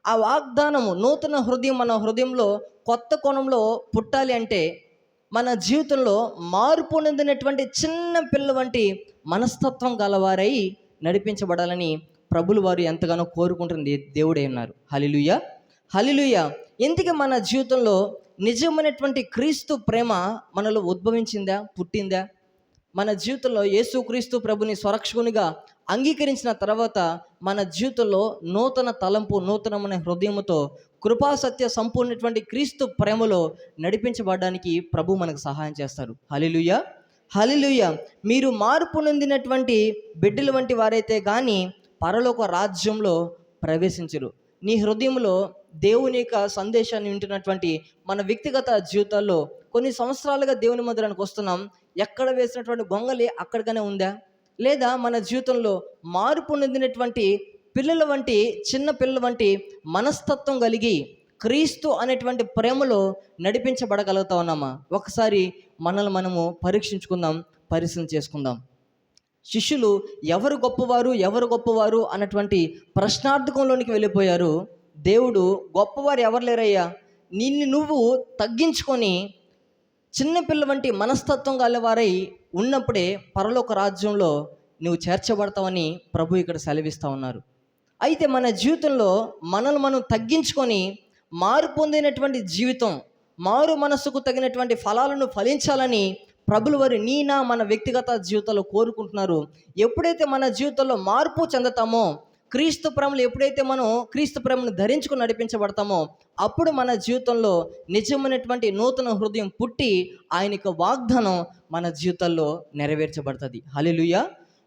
[SPEAKER 1] ఆ వాగ్దానము నూతన హృదయం మన హృదయంలో కొత్త కోణంలో పుట్టాలి అంటే మన జీవితంలో మార్పు పొందినటువంటి చిన్న పిల్ల వంటి మనస్తత్వం గలవారై నడిపించబడాలని ప్రభులు వారు ఎంతగానో కోరుకుంటుంది దేవుడే ఉన్నారు. హల్లెలూయా, హల్లెలూయా. ఇంతకీ మన జీవితంలో నిజమైనటువంటి క్రీస్తు ప్రేమ మనలో ఉద్భవించిందా, పుట్టిందా? మన జీవితంలో యేసుక్రీస్తు ప్రభుని స్వరక్షకునిగా అంగీకరించిన తర్వాత మన జీవితంలో నూతన తలంపు, నూతనమైన హృదయముతో కృపాసత్య సంపూర్ణటువంటి క్రీస్తు ప్రేమలో నడిపించబడడానికి ప్రభు మనకు సహాయం చేస్తారు. హల్లెలూయా, హల్లెలూయా. మీరు మార్పు నొందినటువంటి బిడ్డల వంటి వారైతే కానీ పరలోక రాజ్యంలో ప్రవేశించరు. నీ హృదయంలో దేవుని యొక్క సందేశాన్ని వింటున్నటువంటి మన వ్యక్తిగత జీవితాల్లో కొన్ని సంవత్సరాలుగా దేవుని మందిరానికి వస్తున్నాం, ఎక్కడ వేసినటువంటి గొంగలి అక్కడికనే ఉందా? లేదా మన జీవితంలో మార్పు నొందినటువంటి పిల్లల వంటి, చిన్న పిల్లల వంటి మనస్తత్వం కలిగి క్రీస్తు అనేటువంటి ప్రేమలో నడిపించబడగలుగుతా ఉన్నామా? ఒకసారి మనల్ని మనము పరీక్షించుకుందాం, పరిశీలన చేసుకుందాం. శిష్యులు ఎవరు గొప్పవారు అన్నటువంటి ప్రశ్నార్థకంలోనికి వెళ్ళిపోయారు. దేవుడు గొప్పవారు ఎవరు లేరయ్యా, నిన్ను నువ్వు తగ్గించుకొని చిన్నపిల్ల వంటి మనస్తత్వం గలవారై ఉన్నప్పుడే పరలోక రాజ్యంలో నువ్వు చేర్చబడతావని ప్రభు ఇక్కడ సెలవిస్తూ ఉన్నారు. అయితే మన జీవితంలో మనల్ని మనం తగ్గించుకొని మారు పొందినటువంటి జీవితం, మారు మనస్సుకు తగినటువంటి ఫలాలను ఫలించాలని ప్రభులు వారు మన వ్యక్తిగత జీవితంలో కోరుకుంటున్నారు. ఎప్పుడైతే మన జీవితంలో మార్పు చెందుతామో, క్రీస్తు ప్రేమలు ఎప్పుడైతే మనం క్రీస్తు ప్రేమను ధరించుకుని నడిపించబడతామో అప్పుడు మన జీవితంలో నిజమైనటువంటి నూతన హృదయం పుట్టి ఆయన యొక్క వాగ్దానం మన జీవితాల్లో నెరవేర్చబడుతుంది. హల్లెలూయా,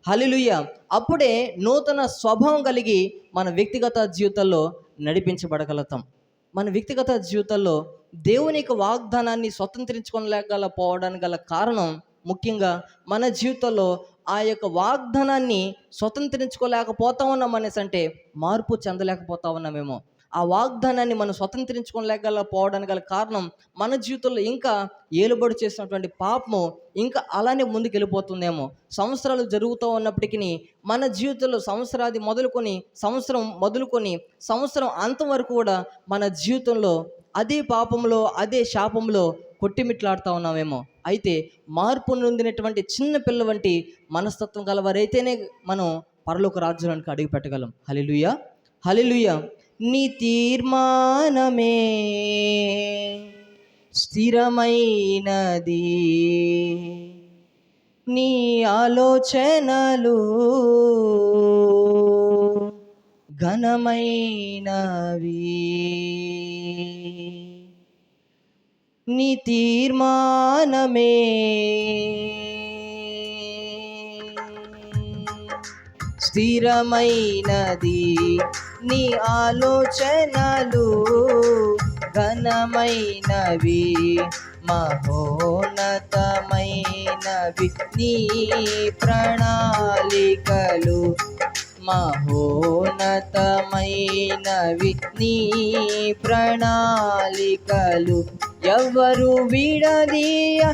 [SPEAKER 1] హల్లెలూయా. అప్పుడే నూతన స్వభావం కలిగి మన వ్యక్తిగత జీవితాల్లో నడిపించబడగలుగుతాం. మన వ్యక్తిగత జీవితాల్లో దేవుని యొక్క వాగ్దానాన్ని స్వతంత్రించుకోలేకపోవడానికి గల కారణం ముఖ్యంగా మన జీవితంలో ఆ యొక్క వాగ్దానాన్ని స్వతంత్రించుకోలేకపోతా ఉన్నాం అనేసి అంటే మార్పు చెందలేకపోతా ఉన్నామేమో. ఆ వాగ్దానాన్ని మనం స్వతంత్రించుకోలేకపోవడానికి గల కారణం మన జీవితంలో ఇంకా ఏలుబడి చేసినటువంటి పాపము ఇంకా అలానే ముందుకు వెళ్ళిపోతుందేమో. సంవత్సరాలు జరుగుతూ ఉన్నప్పటికీ మన జీవితంలో సంవత్సరం మొదలుకొని అంతం వరకు కూడా మన జీవితంలో అదే పాపంలో, అదే శాపంలో కొట్టిమిట్లాడుతూ ఉన్నామేమో. అయితే మార్పు నొందినటువంటి చిన్న పిల్ల వంటి మనస్తత్వం గలవారైతేనే మనం పరలోక రాజ్యానికి అడుగు పెట్టగలం. హల్లెలూయా, హల్లెలూయా. నీ తీర్మానమే స్థిరమైనది, నీ ఆలోచనలు ఘనమైనవి, నీ తీర్మానమే స్థిరమైనది, నీ ఆలోచనలు ఘనమైనవి, మహోన్నతమైనవి నీ ప్రణాళికలు, మహోన్నతమైనవి నీ ప్రణాళికలు, ఎవరు విడదీయలేనిది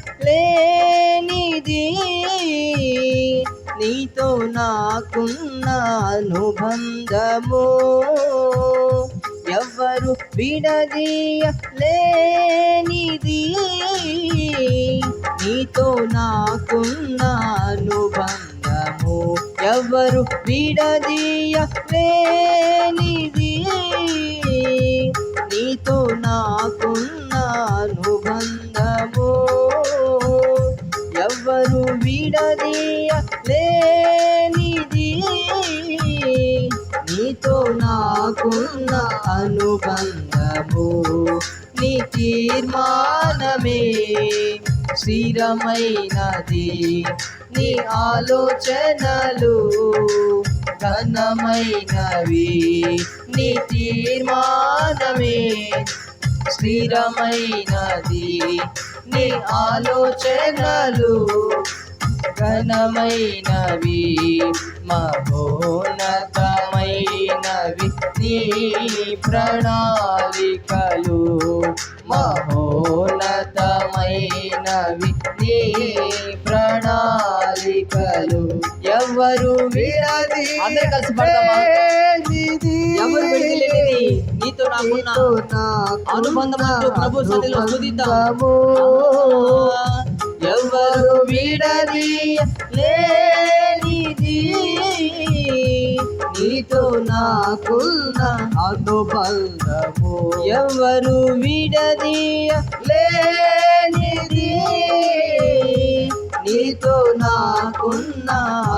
[SPEAKER 1] నీతో నాకున్న అనుబంధము, ఎవరు విడదీయలేనిది నీతో నాకున్న అనుబంధము, ఎవరు విడదీయలేనిది నీతో నాకున్న అనుబంధము, ఎవరు విడదీయలేనిది నీతో నాకున్న అనుబంధము, నీ తీర్మానమే స్థిరమైనది, నీ ఆలోచనలు ఘనమైనవి, నీ తీర్మానమే స్థిరమైనది, నీ ఆలోచనలు ఘనమైనవి, మహోన్నతమైనవి నీ ప్రణాళికలు మహోన్నతమైనవి, నీ ప్రణాళికలు ఎవరు విడది. అందరూ కలిసి పడతామా? ఎవరు విడదలేనిది నీతో నాకున్న అనుబంధం అంటూ ప్రభు సన్నిధిలో స్తుతిద్దాము. ఎవరు విడది లేనిది నీతో నాకున్న అనుబంధము, ఎవరు విడది లేనిది నీతో నాకున్న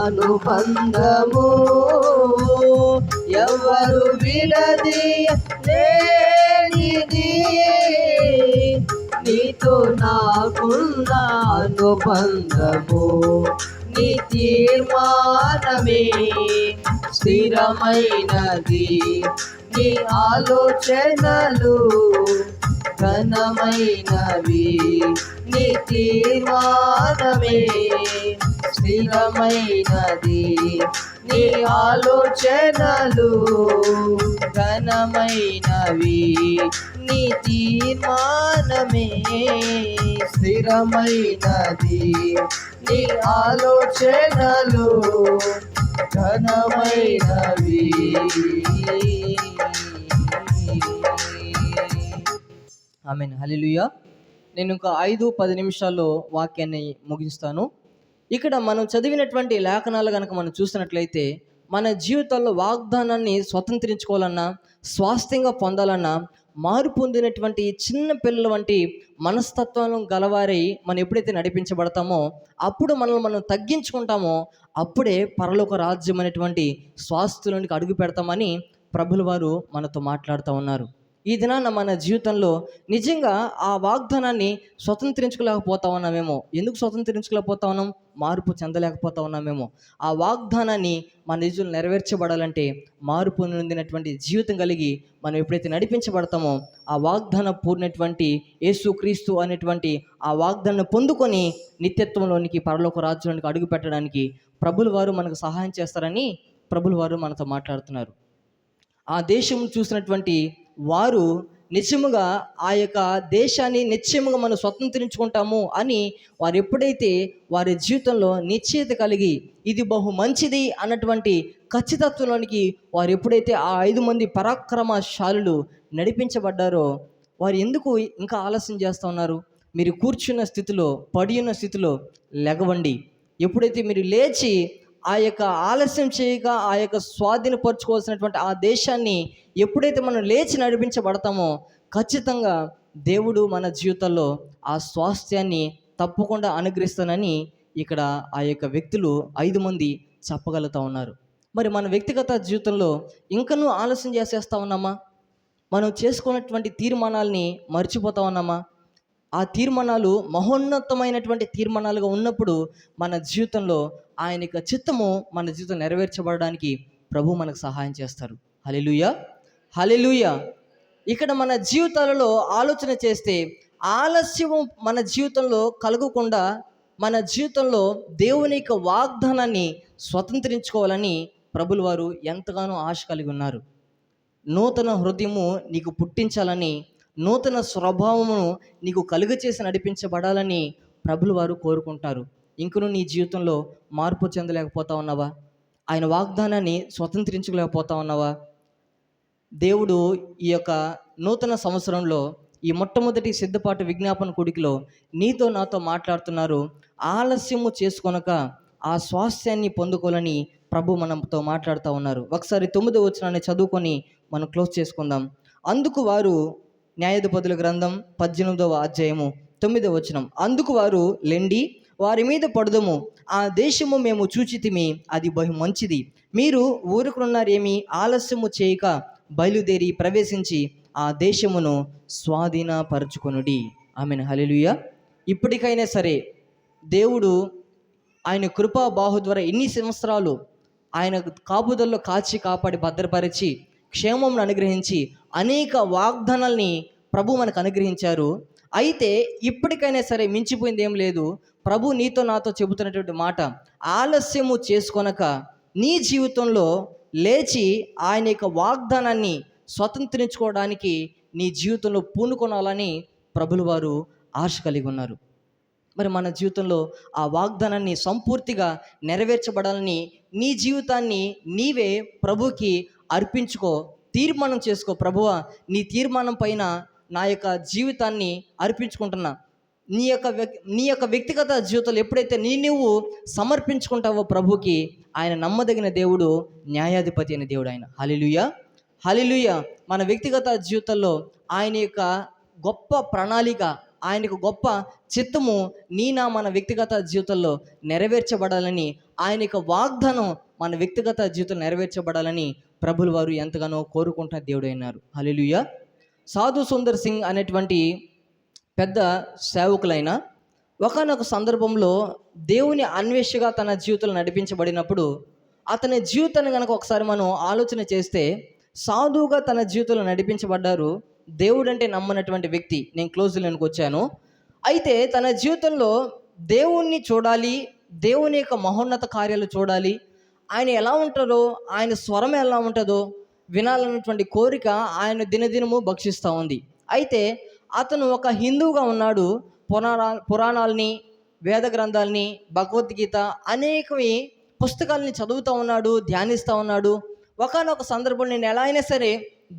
[SPEAKER 1] అనుబంధము, ఎవరు విడది లేనిది నీతో నాకున్న అనుబంధము. నీ తీర్మానమే స్థిరమైనది, నీ ఆలోచనలు ఘనమైనవి, నీ తీర్మానమే స్థిరమైనది, నీ ఆలోచనలు ఘనమైనవి, నీ తీర్మానమే స్థిరమైనది, నీ ఆలోచనలు ఘనమైనవి. ఆమేన్, హల్లెలూయా. నేను ఇంకా 5-10 నిమిషాల్లో వాక్యాన్ని ముగిస్తాను. ఇక్కడ మనం చదివినటువంటి లేఖనాలు కనుక మనం చూసినట్లయితే మన జీవితాల్లో వాగ్దానాన్ని స్వతంత్రించుకోవాలన్నా, స్వాస్థ్యంగా పొందాలన్నా, మారు పొందినటువంటి చిన్న పిల్లల వంటి మనస్తత్వం గలవారై మనం ఎప్పుడైతే నడిపించబడతామో, అప్పుడు మనల్ని మనం తగ్గించుకుంటామో, అప్పుడే పరలోక రాజ్యం అనేటువంటి స్వాస్థ్యంలోనికి అడుగు పెడతామని ప్రభుల వారు మనతో మాట్లాడుతూ ఉన్నారు. ఈ దినాన మన జీవితంలో నిజంగా ఆ వాగ్దానాన్ని స్వతంత్రించుకోలేకపోతా ఉన్నామేమో. ఎందుకు స్వతంత్రించుకోలేకపోతా ఉన్నాం? మార్పు చెందలేకపోతా ఉన్నామేమో. ఆ వాగ్దానాన్ని మన నిజంలో నెరవేర్చబడాలంటే మార్పు పొందినటువంటి జీవితం కలిగి మనం ఎప్పుడైతే నడిపించబడతామో, ఆ వాగ్దాన పూర్ణటువంటి యేసుక్రీస్తు అనేటువంటి ఆ వాగ్దానాన్ని పొందుకొని నిత్యత్వంలోనికి పరలోక రాజ్యంలోనికి అడుగు పెట్టడానికి ప్రభుల వారు మనకు సహాయం చేస్తారని ప్రభుల వారు మనతో మాట్లాడుతున్నారు. ఆ దేశం చూసినటువంటి వారు నిజముగా ఆ యొక్క దేశాన్ని నిశ్చయముగా మనం స్వతంత్రించుకుంటాము అని వారు ఎప్పుడైతే వారి జీవితంలో నిశ్చయత కలిగి ఇది బహు మంచిది అన్నటువంటి ఖచ్చితత్వంలోనికి వారు ఎప్పుడైతే ఆ 5 మంది పరాక్రమశాలులు నడిపించబడ్డారో, వారు ఎందుకు ఇంకా ఆలస్యం చేస్తూ ఉన్నారు? మీరు కూర్చున్న స్థితిలో, పడి ఉన్న స్థితిలో లెగవండి. ఎప్పుడైతే మీరు లేచి ఆ యొక్క ఆలస్యం చేయక ఆ యొక్క స్వాధీనపరచుకోవాల్సినటువంటి ఆ దేశాన్ని ఎప్పుడైతే మనం లేచి నడిపించబడతామో, ఖచ్చితంగా దేవుడు మన జీవితాల్లో ఆ స్వాస్థ్యాన్ని తప్పకుండా అనుగ్రహిస్తానని ఇక్కడ ఆ యొక్క వ్యక్తులు 5 మంది చెప్పగలుగుతూ ఉన్నారు. మరి మన వ్యక్తిగత జీవితంలో ఇంకనూ ఆలస్యం చేసేస్తూ ఉన్నామా? మనం చేసుకున్నటువంటి తీర్మానాల్ని మర్చిపోతా ఉన్నామా? ఆ తీర్మానాలు మహోన్నతమైనటువంటి తీర్మానాలుగా ఉన్నప్పుడు మన జీవితంలో ఆయన యొక్క చిత్తము మన జీవితం నెరవేర్చబడడానికి ప్రభు మనకు సహాయం చేస్తారు. హల్లెలూయా, హల్లెలూయా. ఇక్కడ మన జీవితాలలో ఆలోచన చేస్తే ఆలస్యము మన జీవితంలో కలగకుండా మన జీవితంలో దేవుని యొక్క వాగ్దానాన్ని స్వతంత్రించుకోవాలని ప్రభుల వారు ఎంతగానో ఆశ కలిగి ఉన్నారు. నూతన హృదయము నీకు పుట్టించాలని, నూతన స్వభావమును నీకు కలుగచేసి నడిపించబడాలని ప్రభుల వారు కోరుకుంటారు. ఇంకను నీ జీవితంలో మార్పు చెందలేకపోతా ఉన్నావా? ఆయన వాగ్దానాన్ని స్వతంత్రించుకోలేకపోతా ఉన్నావా? దేవుడు ఈ యొక్క నూతన సంవత్సరంలో ఈ మొట్టమొదటి సిద్ధపాటు విజ్ఞాపన కూడికలో నీతో నాతో మాట్లాడుతున్నారు. ఆలస్యము చేసుకొనక ఆ స్వాస్థ్యాన్ని పొందుకోవాలని ప్రభు మనతో మాట్లాడుతూ ఉన్నారు. ఒకసారి 9వ వచనాన్ని చదువుకొని మనం క్లోజ్ చేసుకుందాం. అందుకు వారు, న్యాయాధిపతుల గ్రంథం 18వ అధ్యాయము 9వ వచనం, అందుకు వారు లెండి, వారి మీద పడుదము, ఆ దేశము మేము చూచితిమి, అది బహు మంచిది, మీరు ఊరుకున్నారేమి, ఆలస్యము చేయక బయలుదేరి ప్రవేశించి ఆ దేశమును స్వాధీనపరచుకొనుడి. ఆమేన్, హల్లెలూయా. ఇప్పటికైనా సరే దేవుడు ఆయన కృపా బాహు ద్వారా ఎన్ని సంవత్సరాలు ఆయన కాపుదల్లో కాచి కాపాడి భద్రపరిచి క్షేమమును అనుగ్రహించి అనేక వాగ్దానాల్ని ప్రభు మనకు అనుగ్రహించారు. అయితే ఇప్పటికైనా సరే మించిపోయింది ఏం లేదు. ప్రభు నీతో నాతో చెబుతున్నటువంటి మాట, ఆలస్యము చేసుకొనక నీ జీవితంలో లేచి ఆయన యొక్క వాగ్దానాన్ని స్వతంత్రించుకోవడానికి నీ జీవితంలో పూనుకొనాలని ప్రభులు వారు ఆశ కలిగి ఉన్నారు. మరి మన జీవితంలో ఆ వాగ్దానాన్ని సంపూర్తిగా నెరవేర్చబడాలని నీ జీవితాన్ని నీవే ప్రభుకి అర్పించుకో, తీర్మానం చేసుకో. ప్రభువా, నీ తీర్మానం పైన నా యొక్క జీవితాన్ని అర్పించుకుంటున్నా. నీ యొక్క వ్యక్తిగత జీవితంలో ఎప్పుడైతే నువ్వు సమర్పించుకుంటావో ప్రభుకి, ఆయన నమ్మదగిన దేవుడు, న్యాయాధిపతి అనే దేవుడు ఆయన. హల్లెలూయా, హల్లెలూయా. మన వ్యక్తిగత జీవితంలో ఆయన యొక్క గొప్ప ప్రణాళిక, ఆయన యొక్క గొప్ప చిత్తము మన వ్యక్తిగత జీవితంలో నెరవేర్చబడాలని, ఆయన యొక్క వాగ్దానం మన వ్యక్తిగత జీవితంలో నెరవేర్చబడాలని ప్రభులు వారు ఎంతగానో కోరుకుంటున్న దేవుడు అయినారు. హల్లెలూయా. సాధు సుందర్ సింగ్ అనేటువంటి పెద్ద సేవకులైన ఒకానొక సందర్భంలో దేవుని అన్వేషగా తన జీవితంలో నడిపించబడినప్పుడు, అతని జీవితాన్ని కనుక ఒకసారి మనం ఆలోచన చేస్తే, సాధువుగా తన జీవితంలో నడిపించబడ్డారు. దేవుడు అంటే నమ్మనటువంటి వ్యక్తి. నేను క్లోజ్లోనికి వచ్చాను. అయితే తన జీవితంలో దేవుణ్ణి చూడాలి, దేవుని యొక్క మహోన్నత కార్యాలు చూడాలి, ఆయన ఎలా ఉంటారో, ఆయన స్వరం ఎలా ఉంటుందో వినాలన్నటువంటి కోరిక ఆయన దినదినము భక్షిస్తూ ఉంది. అయితే అతను ఒక హిందువుగా ఉన్నాడు. పురాణాలని, వేద గ్రంథాలని, భగవద్గీత అనేకవి పుస్తకాలని చదువుతూ ఉన్నాడు, ధ్యానిస్తూ ఉన్నాడు. ఒకనొక సందర్భంలో నేను ఎలా అయినా సరే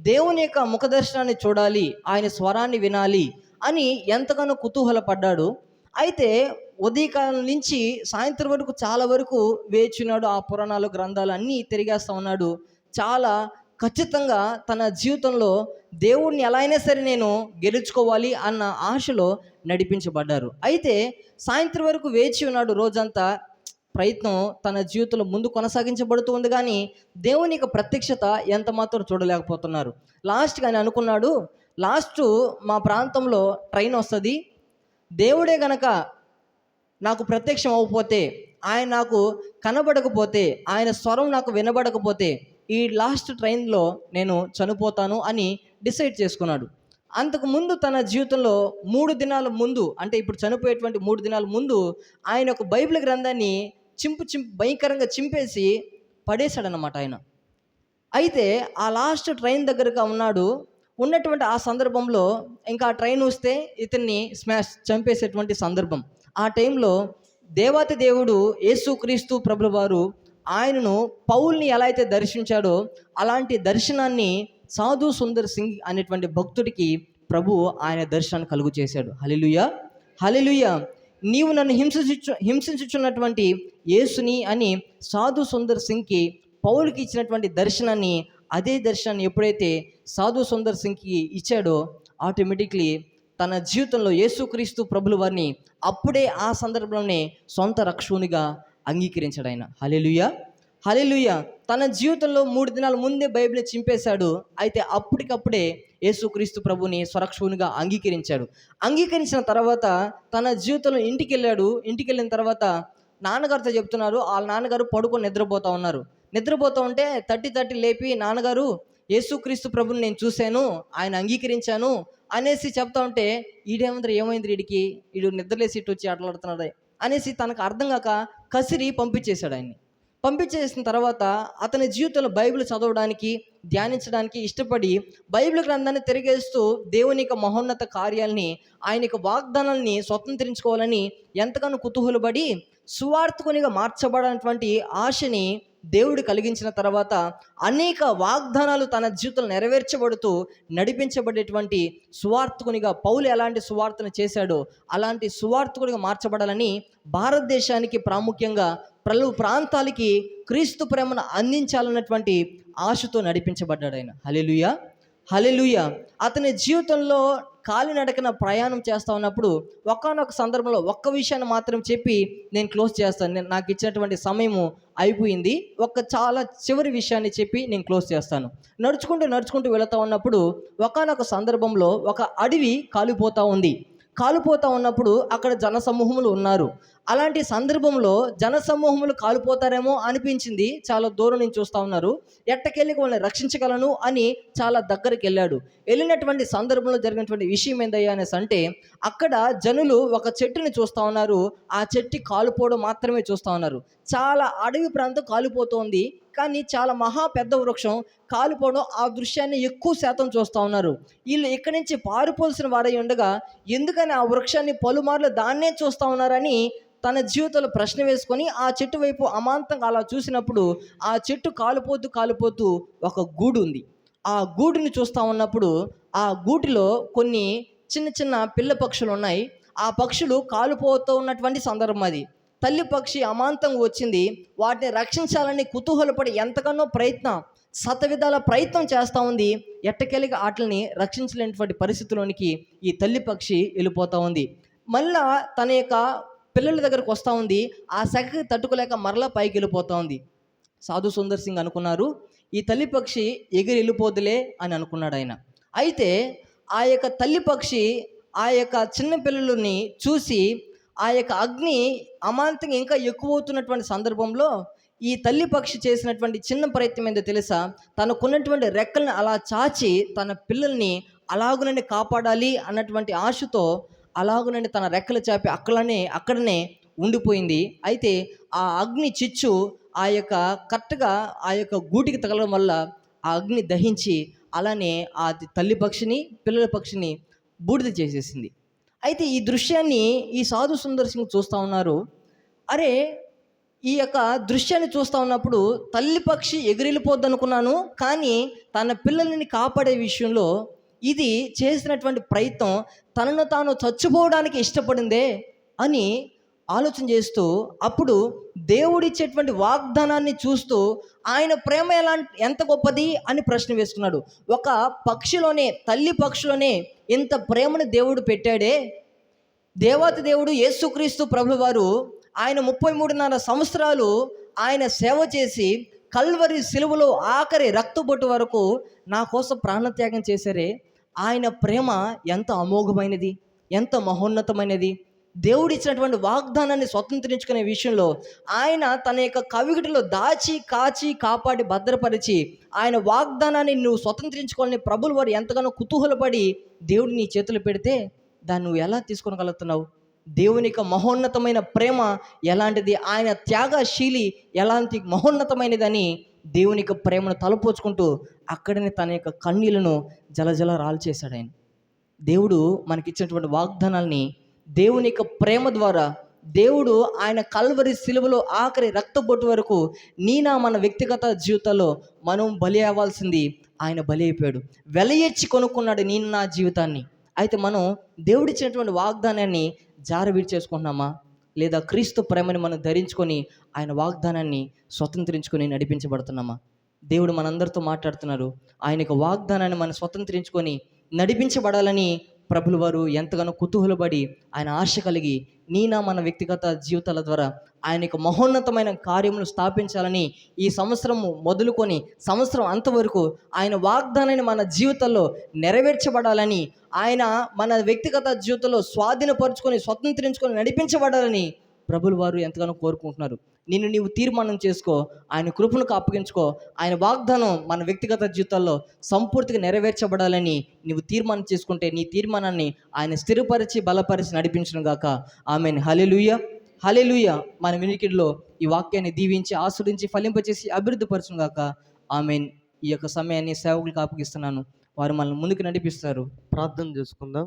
[SPEAKER 1] దేవుని యొక్క ముఖదర్శనాన్ని చూడాలి, ఆయన స్వరాన్ని వినాలి అని ఎంతగానో కుతూహలపడ్డాడు. అయితే ఉదయకాలం నుంచి సాయంత్రం వరకు చాలా వరకు వేచున్నాడు. ఆ పురాణాలు, గ్రంథాలు అన్నీ తిరిగేస్తూ ఉన్నాడు. చాలా ఖచ్చితంగా తన జీవితంలో దేవుణ్ణి ఎలా అయినా సరే నేను గెలుచుకోవాలి అన్న ఆశలో నడిపించబడ్డారు. అయితే సాయంత్రం వరకు వేచి ఉన్నాడు. రోజంతా ప్రయత్నం తన జీవితంలో ముందు కొనసాగించబడుతూ ఉంది, కానీ దేవుని యొక్క ప్రత్యక్షత ఎంత మాత్రం చూడలేకపోతున్నారు. లాస్ట్గా ఆయన అనుకున్నాడు, మా ప్రాంతంలో ట్రైన్ వస్తుంది, దేవుడే గనక నాకు ప్రత్యక్షం అవ్వకపోతే, ఆయన నాకు కనబడకపోతే, ఆయన స్వరం నాకు వినబడకపోతే ఈ లాస్ట్ ట్రైన్లో నేను చనిపోతాను అని డిసైడ్ చేసుకున్నాడు. అంతకుముందు తన జీవితంలో 3 దినాల ముందు, అంటే ఇప్పుడు చనిపోయేటువంటి 3 దినాల ముందు ఆయన ఒక బైబిల్ గ్రంథాన్ని భయంకరంగా చింపేసి పడేశాడనమాట ఆయన. అయితే ఆ లాస్ట్ ట్రైన్ దగ్గరగా ఉన్నటువంటి ఆ సందర్భంలో ఇంకా ఆ ట్రైన్ వస్తే ఇతన్ని చంపేసేటువంటి సందర్భం. ఆ టైంలో దేవాతి దేవుడు యేసుక్రీస్తు ప్రభుల వారు ఆయనను పౌల్ని ఎలా అయితే దర్శించాడో అలాంటి దర్శనాన్ని సాధు సుందర్ సింగ్ అనేటువంటి భక్తుడికి ప్రభు ఆయన దర్శనాన్ని కలుగు చేశాడు. హల్లెలూయా, హల్లెలూయా. నీవు నన్ను హింసించుచున్నటువంటి యేసుని అని సాధు సుందర్ సింగ్కి పౌలుకి ఇచ్చినటువంటి దర్శనాన్ని, అదే దర్శనాన్ని ఎప్పుడైతే సాధు సుందర్ సింగ్కి ఇచ్చాడో ఆటోమేటిక్లీ తన జీవితంలో యేసుక్రీస్తు ప్రభుల వారిని అప్పుడే ఆ సందర్భంలోనే సొంత రక్షకునిగా అంగీకరించాడు ఆయన. హల్లెలూయా, హల్లెలూయా. తన జీవితంలో 3 దినాల ముందే బైబిల్ని చింపేశాడు. అయితే అప్పటికప్పుడే యేసుక్రీస్తు ప్రభుని స్వరక్షకునిగా అంగీకరించాడు. అంగీకరించిన తర్వాత తన జీవితంలో ఇంటికి వెళ్ళిన తర్వాత నాన్నగారితో చెప్తున్నారు. వాళ్ళ నాన్నగారు పడుకొని నిద్రపోతూ ఉంటే తట్టి లేపి, నాన్నగారు యేసుక్రీస్తు ప్రభుని నేను చూశాను, ఆయన అంగీకరించాను అనేసి చెప్తా ఉంటే, ఏమైంది వీడు నిద్రలేసి ఇటు వచ్చి ఆటలాడుతున్నాడు అనేసి తనకు అర్థం కాక కసిరి పంపించేశాడు ఆయన్ని. పంపించేసిన తర్వాత అతని జీవితంలో బైబిల్ చదవడానికి, ధ్యానించడానికి ఇష్టపడి బైబిల్ గ్రంథాన్ని తిరిగేస్తూ దేవుని యొక్క మహోన్నత కార్యాలని, ఆయన యొక్క వాగ్దానాల్ని స్వతంత్రించుకోవాలని ఎంతగానో కుతూహలపడి సువార్తికునిగా మార్చబడినటువంటి ఆశని దేవుడు కలిగించిన తర్వాత అనేక వాగ్దానాలు తన జీవితంలో నెరవేర్చబడుతూ నడిపించబడేటువంటి సువార్తికునిగా పౌలు ఎలాంటి సువార్తను చేశాడో అలాంటి సువార్తికునిగా మార్చబడాలని భారతదేశానికి, ప్రాముఖ్యంగా పలు ప్రాంతాలకి క్రీస్తు ప్రేమను అందించాలన్నటువంటి ఆశతో నడిపించబడ్డాడు ఆయన. హల్లెలూయా, హల్లెలూయా. అతని జీవితంలో కాలినడకన ప్రయాణం చేస్తూ ఉన్నప్పుడు ఒకానొక సందర్భంలో ఒక్క విషయాన్ని మాత్రం చెప్పి నేను క్లోజ్ చేస్తాను. నాకు ఇచ్చినటువంటి సమయము అయిపోయింది. చాలా చివరి విషయాన్ని చెప్పి నేను క్లోజ్ చేస్తాను. నడుచుకుంటూ వెళుతూ ఉన్నప్పుడు ఒకానొక సందర్భంలో ఒక అడవి కాలిపోతూ ఉన్నప్పుడు అక్కడ జనసమూహములు ఉన్నారు. అలాంటి సందర్భంలో జనసమూహములు కాలిపోతారేమో అనిపించింది. చాలా దూరం నుంచి చూస్తూ ఉన్నారు. ఎట్టకెళ్ళి వాళ్ళని రక్షించగలను అని చాలా దగ్గరికి వెళ్ళాడు. వెళ్ళినటువంటి సందర్భంలో జరిగినటువంటి విషయం ఏందయ్యా అనేసి అంటే, అక్కడ జనులు ఒక చెట్టుని చూస్తూ ఉన్నారు. ఆ చెట్టు కాలిపోవడం మాత్రమే చూస్తూ ఉన్నారు. చాలా అడవి ప్రాంతం కాలిపోతోంది, కానీ చాలా మహా పెద్ద వృక్షం కాలిపోవడం, ఆ దృశ్యాన్ని ఎక్కువ శాతం చూస్తూ ఉన్నారు. వీళ్ళు ఇక్కడి నుంచి పారిపోల్సిన వారై ఉండగా ఎందుకని ఆ వృక్షాన్ని పలుమార్లు దాన్నే చూస్తూ ఉన్నారని తన జీవితంలో ప్రశ్న వేసుకొని ఆ చెట్టు వైపు అమాంతంగా అలా చూసినప్పుడు ఆ చెట్టు కాలిపోతూ కాలిపోతూ ఒక గూడు ఉంది. ఆ గూడుని చూస్తూ ఉన్నప్పుడు ఆ గూటిలో కొన్ని చిన్న చిన్న పిల్ల పక్షులు ఉన్నాయి. ఆ పక్షులు కాలిపోతూ ఉన్నటువంటి సందర్భం అది. తల్లి పక్షి అమాంతంగా వచ్చింది. వాటిని రక్షించాలని కుతూహలపడి ఎంతగానో శతవిధాల ప్రయత్నం చేస్తూ ఉంది. ఎట్టకేలిగా వాటిని రక్షించలేనటువంటి పరిస్థితిలోనికి ఈ తల్లి పక్షి వెళ్ళిపోతూ ఉంది. మళ్ళా తన యొక్క పిల్లల దగ్గరకు వస్తూ ఉంది. ఆ సెగకి తట్టుకోలేక మరలా పైకి వెళ్ళిపోతూ ఉంది. సాధు సుందర్ సింగ్ అనుకున్నారు, ఈ తల్లి పక్షి ఎగిరి వెళ్ళిపోదులే అని అనుకున్నాడు ఆయన. అయితే ఆ యొక్క తల్లి పక్షి ఆ యొక్క చిన్న పిల్లలని చూసి ఆ యొక్క అగ్ని అమాంతంగా ఇంకా ఎక్కువ అవుతున్నటువంటి సందర్భంలో ఈ తల్లి పక్షి చేసినటువంటి చిన్న ప్రయత్నం ఏందో తెలుసా? తనకున్నటువంటి రెక్కల్ని అలా చాచి తన పిల్లల్ని అలాగునని కాపాడాలి అన్నటువంటి ఆశతో అలాగునని తన రెక్కలు చాపి అక్కడనే ఉండిపోయింది. అయితే ఆ అగ్ని చిచ్చు ఆ యొక్క కరెక్ట్గా ఆ యొక్క గూటికి తగలడం వల్ల ఆ అగ్ని దహించి అలానే ఆ తల్లి పక్షిని పిల్లల పక్షిని బూడిద చేసేసింది. అయితే ఈ దృశ్యాన్ని ఈ సాధు సుందర్ సింగ్ చూస్తూ ఉన్నారు. అరే, ఈ యొక్క దృశ్యాన్ని చూస్తూ ఉన్నప్పుడు తల్లి పక్షి ఎగిరిపోద్ది అనుకున్నాను, కానీ తన పిల్లల్ని కాపాడే విషయంలో ఇది చేసినటువంటి ప్రయత్నం తనను తాను చచ్చిపోవడానికి ఇష్టపడిందే అని ఆలోచన చేస్తూ, అప్పుడు దేవుడిచ్చేటువంటి వాగ్దానాన్ని చూస్తూ ఆయన ప్రేమ ఎంత గొప్పది అని ప్రశ్న వేసుకున్నాడు. ఒక పక్షిలోనే, తల్లి పక్షిలోనే ఇంత ప్రేమను దేవుడు పెట్టాడే. దేవాతి దేవుడు యేసుక్రీస్తు ప్రభు వారు ఆయన 33.5 సంవత్సరాలు ఆయన సేవ చేసి కల్వరి సిలువలో ఆఖరి రక్తబొట్టు వరకు నా కోసం ప్రాణత్యాగం చేశారే. ఆయన ప్రేమ ఎంత అమోఘమైనది, ఎంత మహోన్నతమైనది. దేవుడిచ్చినటువంటి వాగ్దానాన్ని స్వతంత్రించుకునే విషయంలో ఆయన తన యొక్క కవిగిటిలో దాచి కాచి కాపాడి భద్రపరిచి ఆయన వాగ్దానాన్ని నువ్వు స్వతంత్రించుకోవాలని ప్రభులు వారు ఎంతగానో కుతూహలపడి దేవుడు నీ చేతులు పెడితే దాన్ని నువ్వు ఎలా తీసుకోగలుగుతున్నావు? దేవుని యొక్క మహోన్నతమైన ప్రేమ ఎలాంటిది, ఆయన త్యాగశీలి ఎలాంటి మహోన్నతమైనదని దేవుని యొక్క ప్రేమను తలపోచుకుంటూ అక్కడనే తన యొక్క కన్నీళ్లను జలజల రాల్చేశాడు ఆయన. దేవుడు మనకిచ్చినటువంటి వాగ్దానాల్ని దేవుని యొక్క ప్రేమ ద్వారా దేవుడు ఆయన కల్వరి సిలువలో ఆఖరి రక్తబొట్టు వరకు మన వ్యక్తిగత జీవితాల్లో మనం బలి అవ్వాల్సింది ఆయన బలి అయిపోయాడు. వెలయెచ్చి కొనుక్కున్నాడు నా జీవితాన్ని. అయితే మనం దేవుడిచ్చినటువంటి వాగ్దానాన్ని జారవిడ్చేసుకుంటున్నామా, లేదా క్రీస్తు ప్రేమని మనం ధరించుకొని ఆయన వాగ్దానాన్ని స్వతంత్రించుకొని నడిపించబడుతున్నామా? దేవుడు మనందరితో మాట్లాడుతున్నారు. ఆయన యొక్క వాగ్దానాన్ని మనం స్వతంత్రించుకొని నడిపించబడాలని ప్రభులు వారు ఎంతగానో కుతూహలపడి ఆయన ఆశ కలిగి మన వ్యక్తిగత జీవితాల ద్వారా ఆయన యొక్క మహోన్నతమైన కార్యములు స్థాపించాలని ఈ సంవత్సరం మొదలుకొని సంవత్సరం అంతవరకు ఆయన వాగ్దానాన్ని మన జీవితంలో నెరవేర్చబడాలని, ఆయన మన వ్యక్తిగత జీవితంలో స్వాధీనపరుచుకొని స్వతంత్రించుకొని నడిపించబడాలని ప్రభులు వారు ఎంతగానో కోరుకుంటున్నారు. నీవు తీర్మానం చేసుకో, ఆయన కృపను అప్పగించుకో. ఆయన వాగ్దానం మన వ్యక్తిగత జీవితాల్లో సంపూర్తిగా నెరవేర్చబడాలని నీవు తీర్మానం చేసుకుంటే నీ తీర్మానాన్ని ఆయన స్థిరపరిచి బలపరిచి నడిపించును గాక. ఆమెన్. హల్లెలూయా, హల్లెలూయా. మన వినికిడిలో ఈ వాక్యాన్ని దీవించి ఆస్వాదించి ఫలింపచేసి అభివృద్ధి పరచును గాక. ఆమెన్. ఈ యొక్క సమయాన్ని సేవకులకు అప్పగిస్తున్నాను. వారు మనల్ని ముందుకు నడిపిస్తారు.
[SPEAKER 2] ప్రార్థన చేసుకుందాం.